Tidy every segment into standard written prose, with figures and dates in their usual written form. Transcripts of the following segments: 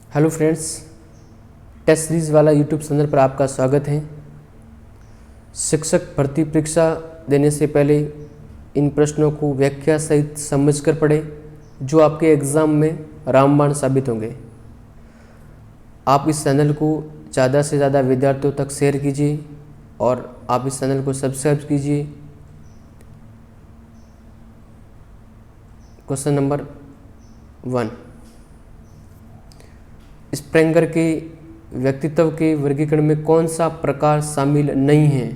Hello friends, test series वाला YouTube channel पर आपका स्वागत है। शिक्षक भर्ती परीक्षा देने से पहले इन प्रश्नों को व्याख्या सहित समझकर पढ़ें, जो आपके एग्ज़ाम में रामबाण साबित होंगे। आप इस चैनल को ज़्यादा से ज़्यादा विद्यार्थियों तक शेयर कीजिए और आप इस चैनल को सब्सक्राइब कीजिए। क्वेश्चन नंबर 1, स्प्रेंगर के व्यक्तित्व के वर्गीकरण में कौन सा प्रकार शामिल नहीं है?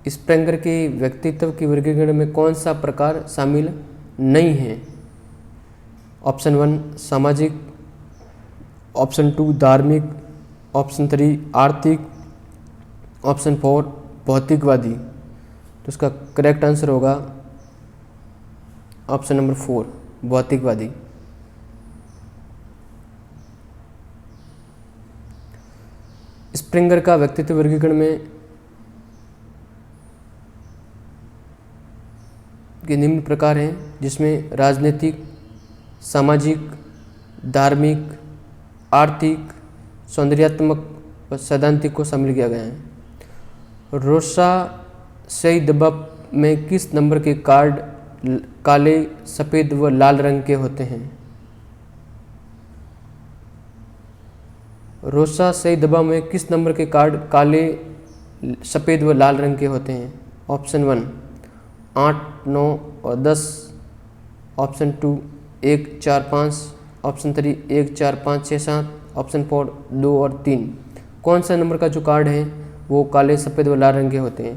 स्प्रेंगर के व्यक्तित्व के वर्गीकरण में कौन सा प्रकार शामिल नहीं है? ऑप्शन 1 सामाजिक, ऑप्शन 2 धार्मिक, ऑप्शन 3 आर्थिक, ऑप्शन 4 भौतिकवादी। तो इसका करेक्ट आंसर होगा ऑप्शन नंबर 4 भौतिकवादी। स्प्रेंगर का व्यक्तित्व वर्गीकरण में के निम्न प्रकार हैं, जिसमें राजनीतिक, सामाजिक, धार्मिक, आर्थिक, सौंदर्यात्मक व सैद्धांतिक को शामिल किया गया है। रोसासेई दबाव में किस नंबर के कार्ड काले, सफ़ेद व लाल रंग के होते हैं? रोसासेई दबाव में किस नंबर के कार्ड काले, सफ़ेद व लाल रंग के होते हैं? ऑप्शन 1 8, 9 और 10, ऑप्शन 2 1, 4, 5, ऑप्शन 3 1, 4, 5, 6, 7, ऑप्शन 4 2 और 3। कौन सा नंबर का जो कार्ड है वो काले, सफ़ेद व लाल रंग के होते हैं?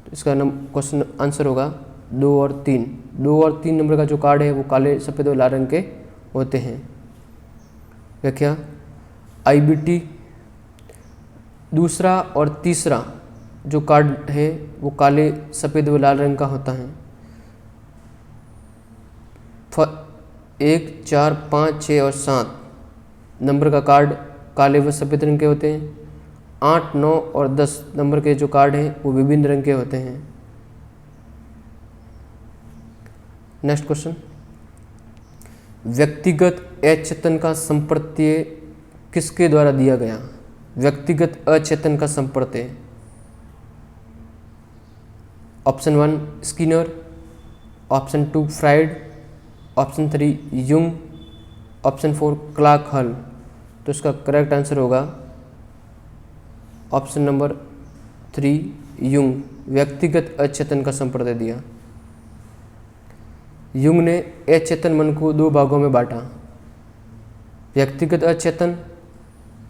तो इसका क्वेश्चन आंसर होगा 2 और 3। 2 और 3 नंबर का जो कार्ड है वो काले, सफ़ेद व लाल रंग के होते हैं। व्याख्या, IBT दूसरा और तीसरा जो कार्ड है वो काले, सफ़ेद व लाल रंग का होता है। 1, 4, 5, 6 और 7 नंबर का कार्ड काले व सफ़ेद रंग के होते हैं। 8, 9 और 10 नंबर के जो कार्ड हैं वो विभिन्न रंग के होते हैं। नेक्स्ट क्वेश्चन, व्यक्तिगत अचेतन का संप्रत्यय किसके द्वारा दिया गया? व्यक्तिगत अचेतन का संप्रत्यय। Option 1 Skinner, option 2 Freud, option 3 Jung, option 4 Clark Hull. तो इसका करेक्ट आंसर होगा ऑप्शन नंबर 3 युंग। व्यक्तिगत अचेतन का संप्रत्यय दिया। युंग ने अचेतन मन को 2 भागों में बांटा, व्यक्तिगत अचेतन,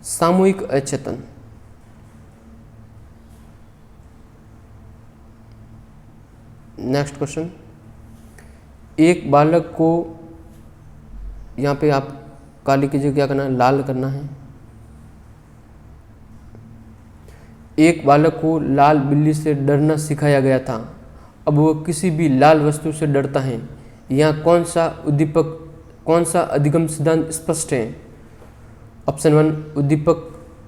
सामूहिक अचेतन। नेक्स्ट क्वेश्चन, एक बालक को, यहाँ पे आप काली की जगह क्या करना है, लाल करना है। एक बालक को लाल बिल्ली से डरना सिखाया गया था, अब वह किसी भी लाल वस्तु से डरता है। यहाँ कौन सा उद्दीपक, कौन सा अधिगम सिद्धांत स्पष्ट है? ऑप्शन 1 उद्दीपक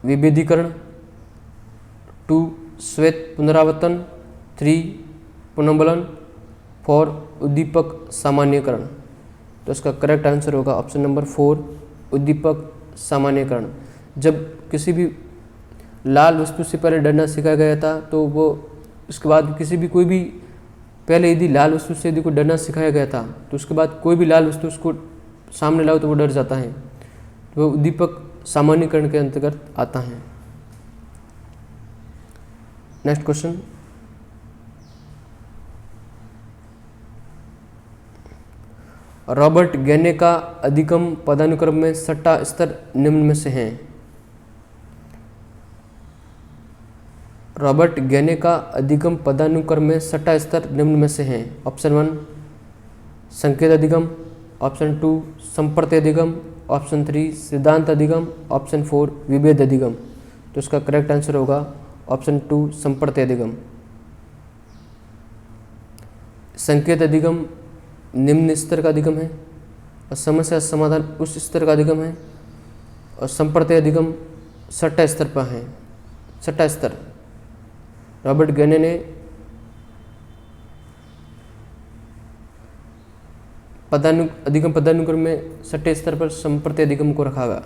विभेदीकरण, 2 श्वेत पुनरावर्तन, 3 पुनर्बलन, 4 उद्दीपक सामान्यकरण। तो इसका करेक्ट आंसर होगा ऑप्शन नंबर 4 उद्दीपक सामान्यकरण। जब किसी भी लाल वस्तु से पहले डरना सिखाया गया था, तो वो उसके बाद किसी भी कोई भी पहले यदि लाल वस्तु से यदि कोई डरना सिखाया गया था, तो उसके बाद कोई भी लाल वस्तु उसको सामने लाओ तो वो डर जाता है। तो वो उद्दीपक सामान्यकरण के अंतर्गत आता है। नेक्स्ट क्वेश्चन, रॉबर्ट गैने का अधिगम पदानुक्रम में 6वां स्तर निम्न में से है? रॉबर्ट गैने का अधिगम पदानुक्रम में 6वां स्तर निम्न में से है। ऑप्शन 1 संकेत अधिगम, ऑप्शन 2 संप्रत्यय अधिगम, ऑप्शन 3 सिद्धांत अधिगम, ऑप्शन 4 विभेद अधिगम। तो इसका करेक्ट आंसर होगा ऑप्शन 2 संप्रत्यय अधिगम। संकेत अधिगम निम्न स्तर का अधिगम है और समस्या समाधान उच्च स्तर का अधिगम है, और संप्रत्यय अधिगम 6वां स्तर पर है। 6वां स्तर रॉबर्ट गैने ने अधिगम पदानुक्रम में छठे स्तर पर संप्रति अधिगम को रखा गया।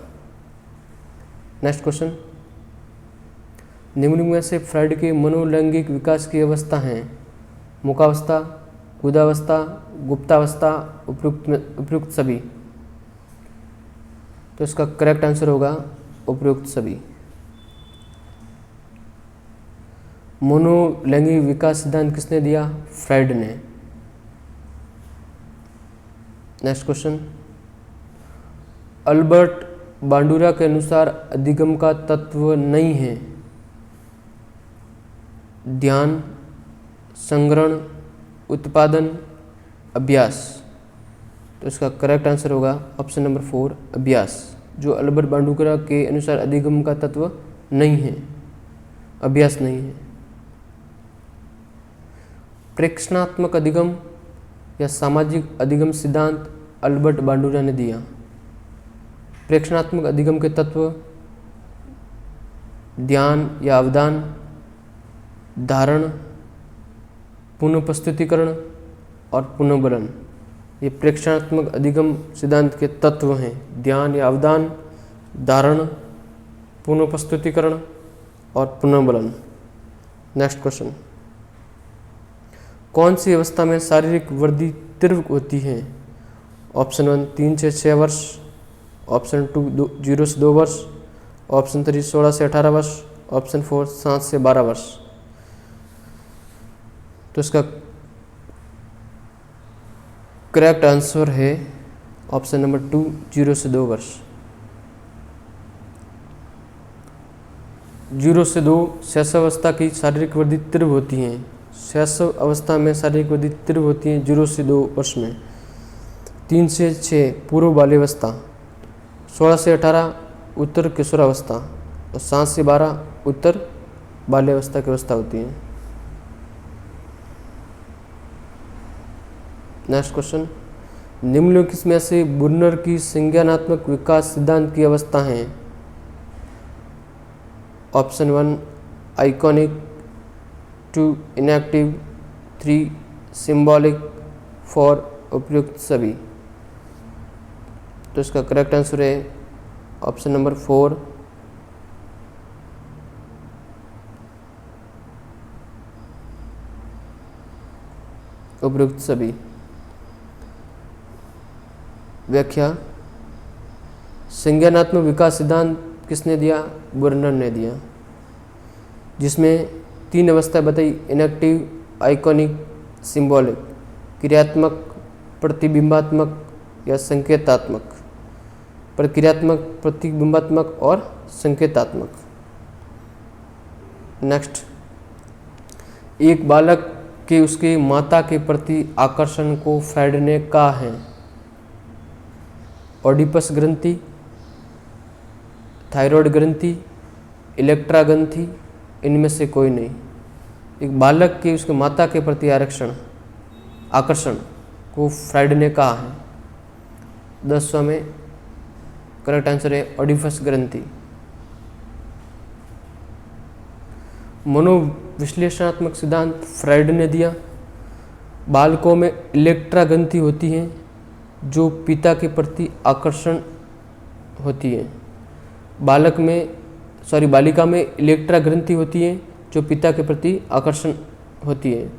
नेक्स्ट क्वेश्चन, निम्नलिखित में से फ्राइड के मनोलैंगिक विकास की अवस्था हैं मुखावस्था, गुदावस्था, गुप्तावस्था, उपयुक्त सभी। तो इसका करेक्ट आंसर होगा उपयुक्त सभी। मनोलैंगिक विकास सिद्धांत किसने दिया? फ्राइड ने। नेक्स्ट क्वेश्चन, अल्बर्ट बांडुरा के अनुसार अधिगम का तत्व नहीं है ध्यान, संग्रहण, उत्पादन, अभ्यास। तो इसका करेक्ट आंसर होगा ऑप्शन नंबर 4 अभ्यास, जो अल्बर्ट बांडुरा के अनुसार अधिगम का तत्व नहीं है, अभ्यास नहीं है। प्रेक्षणात्मक अधिगम या सामाजिक अधिगम सिद्धांत अल्बर्ट बांडुरा ने दिया। प्रेक्षणात्मक अधिगम के तत्व ध्यान या अवधान, धारण, पुनःप्रस्तुतिकरण और पुनर्बलन। ये प्रेक्षणात्मक अधिगम सिद्धांत के तत्व हैं, ध्यान या अवधान, धारण, पुनःप्रस्तुतिकरण और पुनर्बलन। नेक्स्ट क्वेश्चन, कौन सी अवस्था में शारीरिक वृद्धि तीव्र होती है? ऑप्शन 1 3 से 6 वर्ष, ऑप्शन 2 0 से 2 वर्ष, ऑप्शन 3 16 से 18 वर्ष, ऑप्शन 4 7 से 12 वर्ष। तो इसका करेक्ट आंसर है ऑप्शन नंबर 2 0 से 2 वर्ष। 0 से 2 शैशवावस्था की शारीरिक वृद्धि तीव्र होती है। शैशव अवस्था में शारीरिक वृद्धि तीव्र होती है 0 से 2 वर्ष में। 3 से 6 पूर्व बाल्यावस्था, 16 से 18 उत्तर किशोरावस्था और 7 से 12 उत्तर बाल्यावस्था की अवस्था होती है। नेक्स्ट क्वेश्चन, निम्नलिखित में से बुर्नर की संज्ञानात्मक विकास सिद्धांत की अवस्था है? ऑप्शन 1 आइकॉनिक, 2 इनएक्टिव, 3 सिंबॉलिक, 4 उपयुक्त सभी। तो इसका करेक्ट आंसर है ऑप्शन नंबर 4 उपयुक्त सभी। व्याख्या, संज्ञानात्मक विकास सिद्धांत किसने दिया? बुर्नर ने दिया, जिसमें 3 अवस्थाएं बताई, इनएक्टिव, आइकॉनिक, सिंबॉलिक। क्रियात्मक, प्रतिबिंबात्मक या संकेतात्मक। प्रक्रियात्मक, प्रतिबिंबात्मक और संकेतात्मक। नेक्स्ट, एक बालक के उसके माता के प्रति आकर्षण को फ्राइड ने कहा है ओडिपस ग्रंथि, थायराइड ग्रंथि, इलेक्ट्रा ग्रंथि, इनमें से कोई नहीं। एक बालक के उसके माता के प्रति आकर्षण को फ्राइड ने कहा है। 10वां में करेक्ट आंसर है ओडिपस ग्रंथि। मनोविश्लेषणात्मक सिद्धांत फ्राइड ने दिया। बालकों में इलेक्ट्रा ग्रंथि होती है जो पिता के प्रति आकर्षण होती है। बालिका में इलेक्ट्रा ग्रंथि होती है जो पिता के प्रति आकर्षण होती है।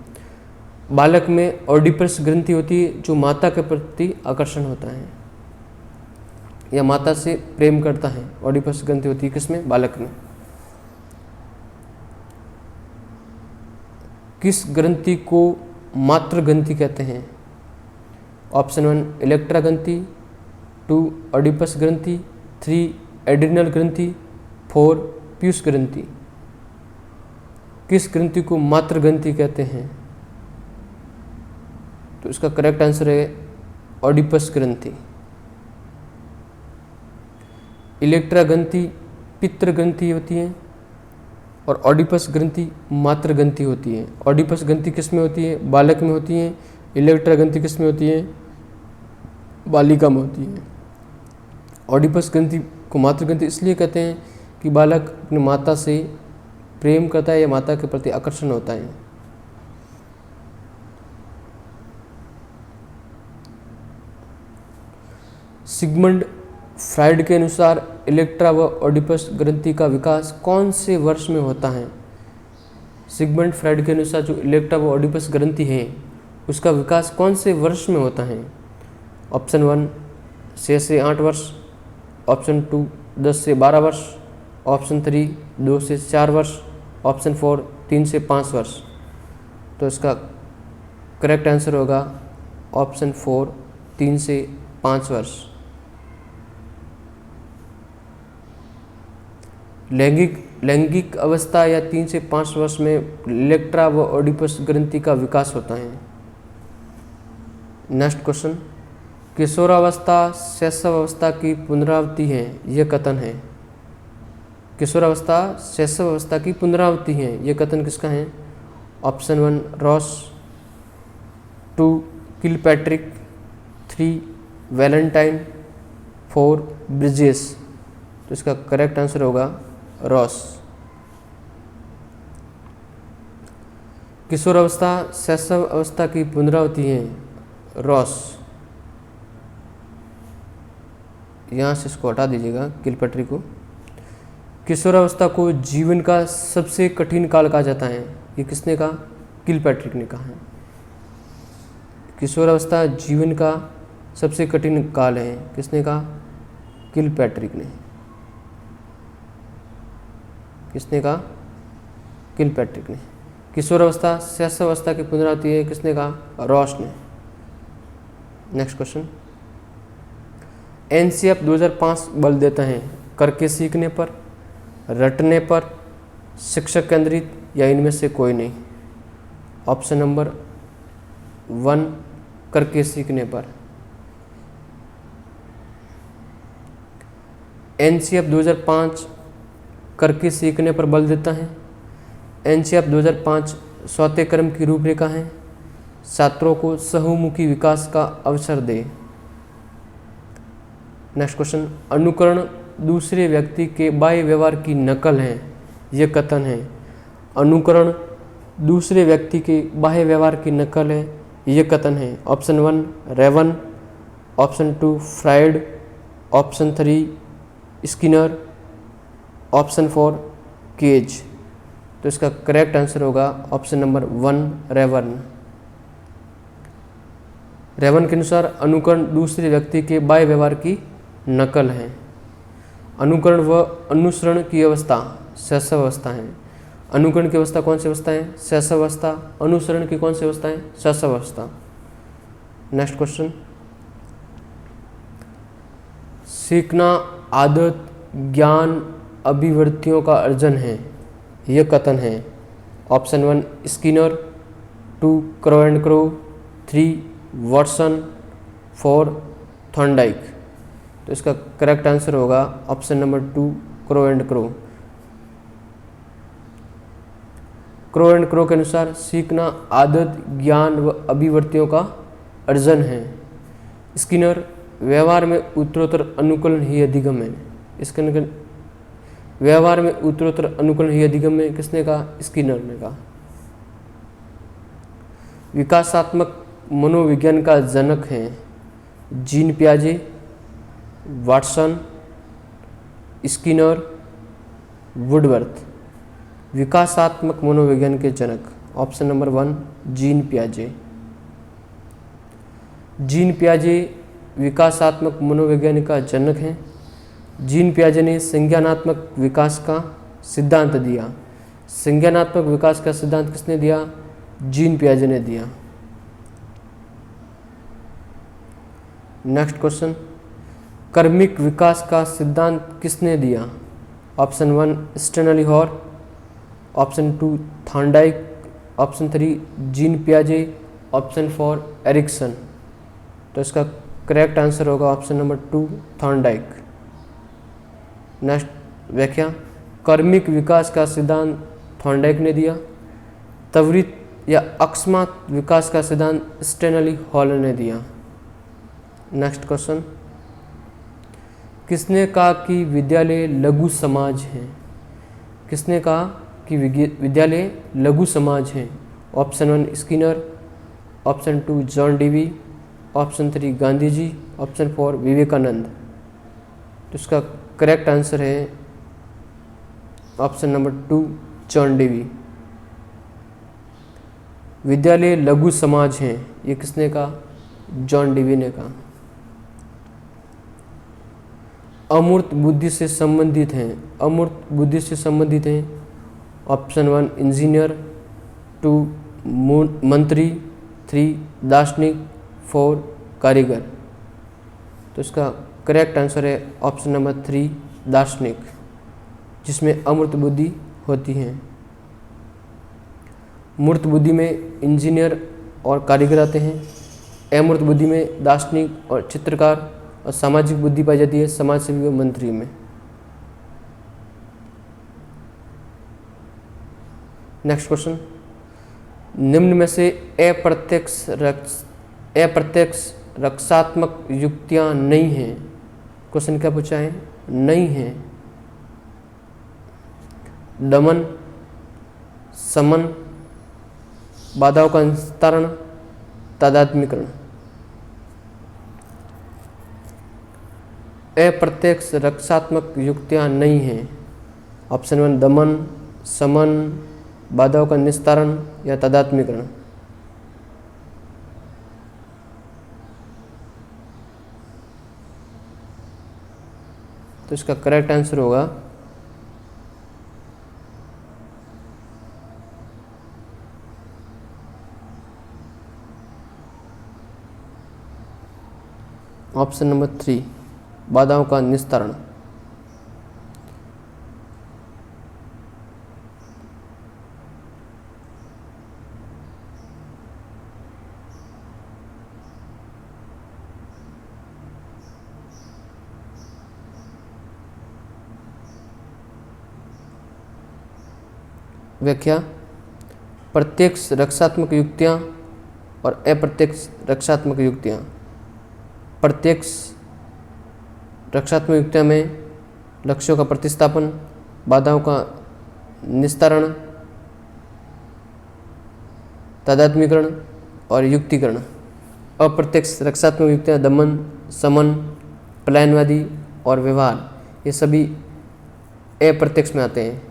बालक में ओडिपस ग्रंथि होती है जो माता के प्रति आकर्षण होता है या माता से प्रेम करता है। ओडिपस ग्रंथि होती है किसमें? बालक में। किस ग्रंथि को मातृ ग्रंथि कहते हैं? ऑप्शन 1 इलेक्ट्रा ग्रंथि, 2 ओडिपस ग्रंथि, 3 एड्रिनल ग्रंथि, 4 पीयूष ग्रंथि। किस ग्रंथि को मातृ ग्रंथि कहते हैं? तो इसका करेक्ट आंसर है ओडिपस ग्रंथि। इलेक्ट्रा ग्रंथि पितृ ग्रंथि होती है और ओडिपस ग्रंथि मातृ ग्रंथि होती है। ओडिपस ग्रंथि किस में होती है? बालक में होती है। इलेक्ट्रा ग्रंथि किस में होती है? बालिका में होती है। ओडिपस ग्रंथि को मातृ ग्रंथि इसलिए कहते हैं कि बालक अपनी माता से प्रेम करता है या माता के प्रति आकर्षण होता है। सिगमंड फ्राइड के अनुसार इलेक्ट्रा व ओडिपस ग्रंथि का विकास कौन से वर्ष में होता है? सिगमंड फ्राइड के अनुसार जो इलेक्ट्रा व ओडिपस ग्रंथि है उसका विकास कौन से वर्ष में होता है? ऑप्शन 1 6 से 8 वर्ष, ऑप्शन 2 10 से 12 वर्ष, ऑप्शन 3 2 से 4 वर्ष, ऑप्शन 4 3 से 5 वर्ष। तो इसका करेक्ट आंसर होगा ऑप्शन 4 3 से 5 वर्ष। लैंगिक अवस्था या 3 से 5 वर्ष में इलेक्ट्रा व ओडिपस ग्रंथि का विकास होता है। नेक्स्ट क्वेश्चन, किशोरावस्था शैशवावस्था की पुनरावृत्ति है, यह कथन है। किशोरावस्था शैशवावस्था की पुनरावृत्ति है, यह कथन किसका है? Option 1 Ross, 2 Kilpatrick, 3 Valentine, 4 bridges. तो इसका करेक्ट आंसर होगा रॉस। किशोरावस्था शैशव अवस्था की पुनरावृत्ति है, रॉस। यहाँ से इसको हटा दीजिएगा किलपैट्रिक को। किशोरावस्था को जीवन का सबसे कठिन काल कहा जाता है, ये किसने कहा? किलपैट्रिक ने कहा है। किशोरावस्था जीवन का सबसे कठिन काल है, किसने कहा? किलपैट्रिक ने। किसने कहा? किलपैट्रिक ने। किशोरावस्था शैशवावस्था की पुनरावृत्ति है, किसने कहा? रॉस ने। नेक्स्ट क्वेश्चन, एनसीएफ 2005 बल देता है करके सीखने पर, रटने पर, शिक्षक केंद्रित या इनमें से कोई नहीं। ऑप्शन नंबर 1 करके सीखने पर। एनसीएफ 2005 करके सीखने पर बल देता है। एनसीएफ 2005 चौथे क्रम की रूपरेखा है, छात्रों को बहुमुखी विकास का अवसर दे। नेक्स्ट क्वेश्चन, अनुकरण दूसरे व्यक्ति के बाह्य व्यवहार की नकल है, यह कथन है। अनुकरण दूसरे व्यक्ति के बाह्य व्यवहार की नकल है, यह कथन है। Option 1 Raven, option 2 Freud, option 3 Skinner, option 4 Cage. तो इसका करेक्ट आंसर होगा ऑप्शन नंबर 1 रेवन। रेवन के अनुसार अनुकरण दूसरे व्यक्ति के बाह्य व्यवहार की नकल है। अनुकरण व अनुसरण की अवस्था शैशवावस्था है। अनुकरण की अवस्था कौन सी अवस्था है? शैशवावस्था। अनुसरण की कौन सी अवस्था है? शैशवावस्था। नेक्स्ट क्वेश्चन, सीखना आदत, ज्ञान, अभिवृत्तियों का अर्जन है, यह कथन है। Option 1 Skinner, 2 crow and crow, 3 Watson, 4 Thorndike. तो इसका करेक्ट आंसर होगा option number 2 crow and crow. Crow and crow के अनुसार सीखना आदत, ज्ञान व अभिवृत्तियों का अर्जन है। स्किनर व्यवहार में उत्तरोत्तर अनुकूलन ही अधिगम है। इसके व्यवहार में उत्तरोत्तर अनुकूलन ही अधिगम है, किसने कहा? स्किनर ने कहा। विकासात्मक मनोविज्ञान का जनक है जीन पियाजे, वाटसन, स्किनर, वुडवर्थ। विकासात्मक मनोविज्ञान के जनक ऑप्शन नंबर 1 जीन पियाजे। जीन पियाजे विकासात्मक मनोविज्ञान का जनक हैं। जीन पियाजे ने संज्ञानात्मक विकास का सिद्धांत दिया। संज्ञानात्मक विकास का सिद्धांत किसने दिया? जीन पियाजे ने दिया। नेक्स्ट क्वेश्चन, कर्मिक विकास का सिद्धांत किसने दिया? Option 1 Stanley Hall, option 2 Thorndike, option 3 Jean पियाजे, ऑप्शन 4 एरिक्सन। तो इसका करेक्ट आंसर होगा ऑप्शन नंबर 2 थॉर्नडाइक। नेक्स्ट व्याख्या, कर्मिक विकास का सिद्धांत थॉर्नडाइक ने दिया। त्वरित या अकस्मात विकास का सिद्धांत स्टेनली हॉल ने दिया। नेक्स्ट क्वेश्चन, किसने कहा कि विद्यालय लघु समाज है? किसने कहा कि विद्यालय लघु समाज है? Option 1 Skinner, option 2 John Dewey, option 3 Gandhi ji, option 4 Vivekananda. तो इसका करेक्ट आंसर है ऑप्शन नंबर 2 जॉन डेवी। विद्यालय लघु समाज हैं, ये किसने कहा? जॉन डेवी ने कहा। अमूर्त बुद्धि से संबंधित हैं, अमूर्त बुद्धि से संबंधित हैं ऑप्शन 1 इंजीनियर, 2 मंत्री, 3 दार्शनिक, 4 कारीगर। तो इसका करेक्ट आंसर है ऑप्शन नंबर 3 दार्शनिक, जिसमें अमूर्त बुद्धि होती है। मूर्त बुद्धि में इंजीनियर और कारीगर आते हैं, अमूर्त बुद्धि में दार्शनिक और चित्रकार, और सामाजिक बुद्धि पाई जाती है समाज सेवी और मंत्री में। नेक्स्ट क्वेश्चन, निम्न में से अप्रत्यक्ष रक्षात्मक युक्तियां नहीं हैं। क्वेश्चन क्या पूछा है? नहीं है। दमन, समन, बाधाओं का निस्तारण, तादात्म्यकरण। अप्रत्यक्ष रक्षात्मक युक्तियां नहीं हैं। ऑप्शन 1 दमन, समन, बाधाओं का निस्तारण या तादात्म्यकरण। तो इसका करेक्ट आंसर होगा ऑप्शन नंबर 3 बाधाओं का निस्तारण। व्याख्या, प्रत्यक्ष रक्षात्मक युक्तियां और अप्रत्यक्ष रक्षात्मक युक्तियां। प्रत्यक्ष रक्षात्मक युक्तियां में लक्ष्यों का प्रतिस्थापन, बाधाओं का निस्तारण, तादात्म्यकरण और युक्तिकरण। अप्रत्यक्ष रक्षात्मक युक्तियां दमन, समन, पलायनवादी और व्यवहार, ये सभी अप्रत्यक्ष में आते हैं।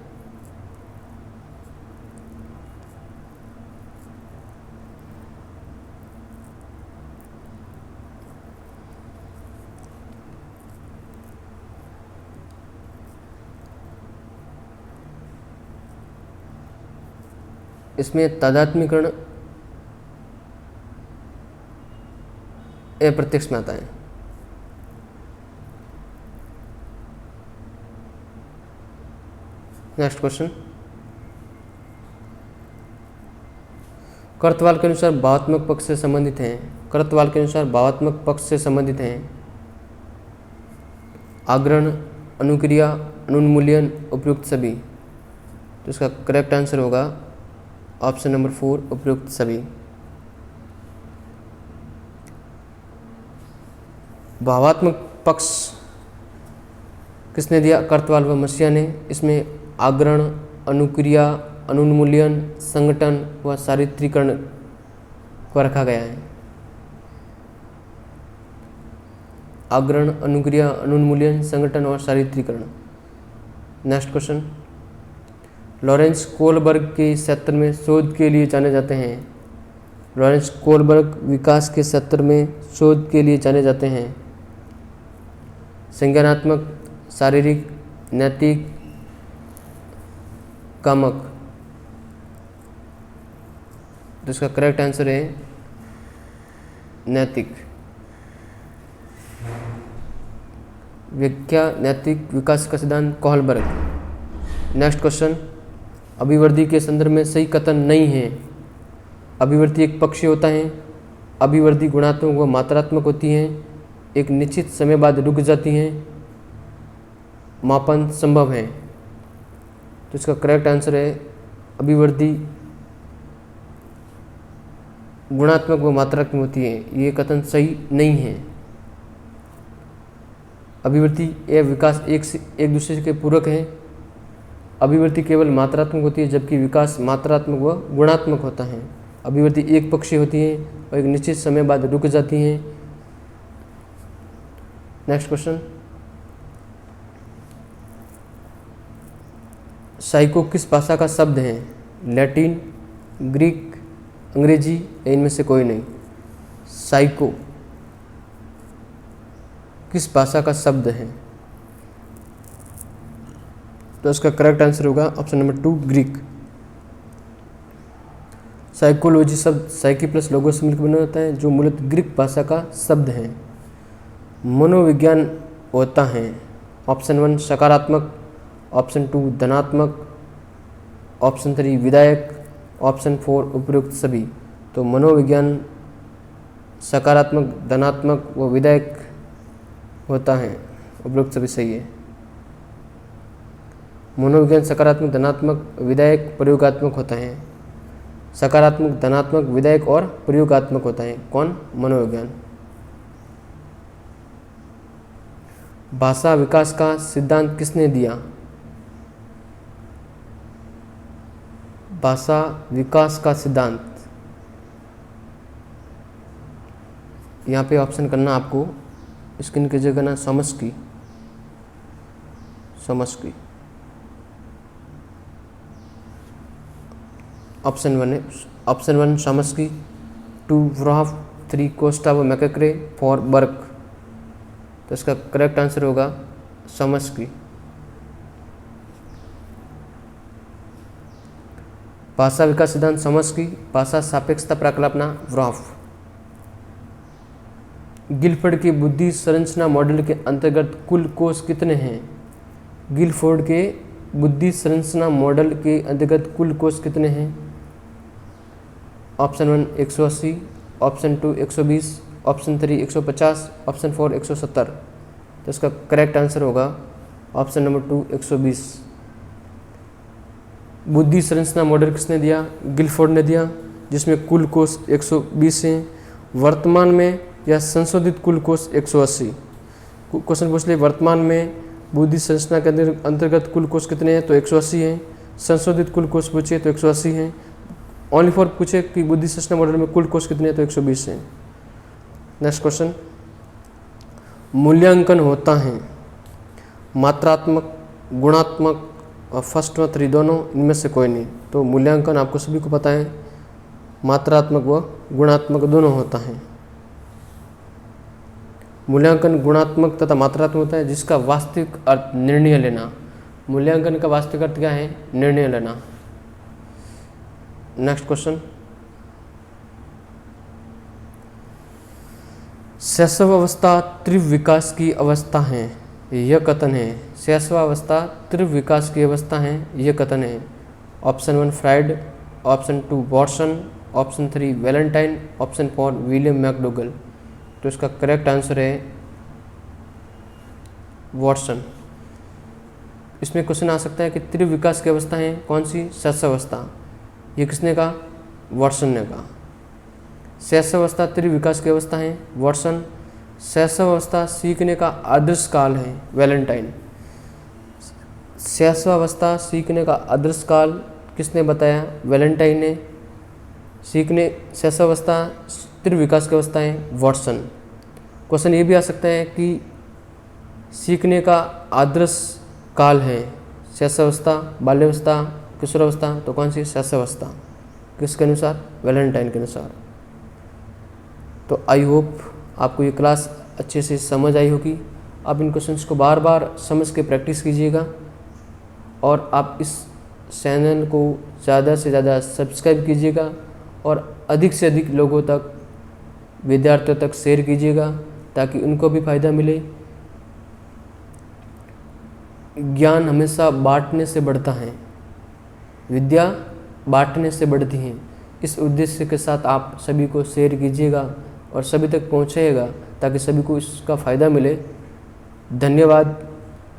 इसमें तादात्म्यकरण अप्रत्यक्ष में आता है। नेक्स्ट क्वेश्चन, कर्तवाल के अनुसार भावात्मक पक्ष से संबंधित हैं। कर्तवाल के अनुसार भावात्मक पक्ष से संबंधित हैं आग्रहण, अनुक्रिया, अनुन्मूलन, उपयुक्त सभी। तो इसका करेक्ट आंसर होगा ऑप्शन नंबर 4 उपयुक्त सभी। भावात्मक पक्ष किसने दिया? कर्तवाल व मसीहा ने। इसमें आग्रहण, अनुक्रिया, अनुन्मूलन, संगठन व चारित्रीकरण को रखा गया है। आग्रहण, अनुक्रिया, अनुन्मूलन, संगठन और चारित्रीकरण। नेक्स्ट क्वेश्चन, लॉरेंस कोलबर्ग के क्षेत्र में शोध के लिए जाने जाते हैं। लॉरेंस कोलबर्ग विकास के क्षेत्र में शोध के लिए जाने जाते हैं संज्ञानात्मक, शारीरिक, नैतिक, कामक। तो इसका करेक्ट आंसर है नैतिक। व्याख्या, नैतिक विकास का सिद्धांत कोहलबर्ग। नेक्स्ट क्वेश्चन, अभिवृद्धि के संदर्भ में सही कथन नहीं है। अभिवृद्धि एक पक्षी होता है। अभिवृद्धि गुणात्मक व मात्रात्मक होती है, एक निश्चित समय बाद रुक जाती हैं, मापन संभव है। तो इसका करेक्ट आंसर है अभिवृद्धि गुणात्मक व मात्रात्मक होती है, ये कथन सही नहीं है। अभिवृद्धि एवं विकास एक दूसरे के पूरक हैं। अभिवृद्धि केवल मात्रात्मक होती है जबकि विकास मात्रात्मक व गुणात्मक होता है। अभिवृद्धि एक पक्षीय होती है और एक निश्चित समय बाद रुक जाती हैं, नेक्स्ट क्वेश्चन, साइको किस भाषा का शब्द है? लैटिन, ग्रीक, अंग्रेजी या इनमें से कोई नहीं? साइको किस भाषा का शब्द है? तो इसका करेक्ट आंसर होगा ऑप्शन नंबर 2 ग्रीक। साइकोलॉजी शब्द साइकी प्लस लोगो से मिलकर बना होता है, जो मूलतः ग्रीक भाषा का शब्द है। मनोविज्ञान होता है ऑप्शन 1 सकारात्मक, ऑप्शन 2 धनात्मक, ऑप्शन 3 विधायक, ऑप्शन 4 उपयुक्त सभी। तो मनोविज्ञान सकारात्मक, धनात्मक व विधायक होता है, उपयुक्त सभी सही है। मनोविज्ञान सकारात्मक, धनात्मक, विधायक, प्रयोगात्मक होता है। सकारात्मक, धनात्मक, विधायक और प्रयोगात्मक होता है। कौन? मनोविज्ञान। भाषा विकास का सिद्धांत किसने दिया? भाषा विकास का सिद्धांत, यहाँ पे ऑप्शन करना आपको, स्क्रीन की जगह ना चॉम्स्की, चॉम्स्की ऑप्शन 1 है। ऑप्शन 1 चॉम्स्की, 2 वुरहॉफ, 3 कोस्टा व मैकक्रे, 4 बर्क। तो इसका करेक्ट आंसर होगा चॉम्स्की। भाषा विकास सिद्धांत चॉम्स्की, भाषा सापेक्षता प्राकल्पना वुरहॉफ। गिलफोर्ड के बुद्धि संरचना मॉडल के अंतर्गत कुल कोष कितने हैं? गिलफोर्ड के बुद्धि संरचना मॉडल के अंतर्गत कुल कोष कितने हैं? Option 1 180, option 2 120, option 3 150, option 4 170। तो इसका करेक्ट आंसर होगा ऑप्शन नंबर 2 120। बुद्धि संरचना मॉडल किसने दिया? गिलफोर्ड ने दिया, जिसमें कुल कोष 120 हैं। वर्तमान में या संशोधित कुल कोष 180। क्वेश्चन पूछ ले वर्तमान में बुद्धि संरचना के अंतर्गत कुल कोष कितने हैं? तो 180 हैं। संशोधित कुल कोष पूछे तो 180 हैं। ओनली फॉर पूछे कि बुद्धि संरचना मॉडल में कुल कोष कितने हैं? तो 120 हैं। नेक्स्ट क्वेश्चन, मूल्यांकन होता है मात्रात्मक, गुणात्मक और फर्स्ट व 3 दोनों, इनमें से कोई नहीं? तो मूल्यांकन आपको सभी को पता है मात्रात्मक व गुणात्मक दोनों होता है। मूल्यांकन गुणात्मक तथा मात्रात्मक होता है, जिसका वास्तविक अर्थ निर्णय लेना। मूल्यांकन का वास्तविक अर्थ क्या है? निर्णय लेना। नेक्स्ट क्वेश्चन, शैशवावस्था तीव्र विकास की अवस्था है, यह कथन है। शैशवावस्था तीव्र विकास की अवस्था है, यह कथन है। Option 1 Freud, option 2 Watson, option 3 Valentine, option 4 William McDougall. तो इसका करेक्ट आंसर है वॉटसन। इसमें क्वेश्चन आ सकता है कि तीव्र विकास की अवस्था है कौन सी? शैशवावस्था। ये किसने कहा? वॉटसन ने कहा। शैशवावस्था तीव्र विकास की अवस्था है, वॉटसन। शैशवावस्था सीखने का आदर्श काल है, वैलेंटाइन। शैशवावस्था सीखने का आदर्श काल किसने बताया? वैलेंटाइन ने। शैशवावस्था तीव्र विकास की अवस्था है, वॉटसन। क्वेश्चन ये भी आ सकता है कि सीखने का आदर्श काल है शैशवावस्था, बाल्यावस्था, किशोरावस्था, तो कौन सी? शैशवावस्था। किसके अनुसार? वैलेंटाइन के अनुसार। तो आई होप आपको ये क्लास अच्छे से समझ आई होगी। आप इन क्वेश्चंस को बार बार समझ के प्रैक्टिस कीजिएगा और आप इस चैनल को ज़्यादा से ज़्यादा सब्सक्राइब कीजिएगा और अधिक से अधिक लोगों तक, विद्यार्थियों तक शेयर कीजिएगा ताकि उनको भी फ़ायदा मिले। ज्ञान हमेशा बांटने से बढ़ता है, विद्या बांटने से बढ़ती है। इस उद्देश्य के साथ आप सभी को शेयर कीजिएगा और सभी तक पहुंचाइएगा ताकि सभी को इसका फ़ायदा मिले। धन्यवाद।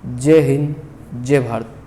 जय हिंद, जय भारत।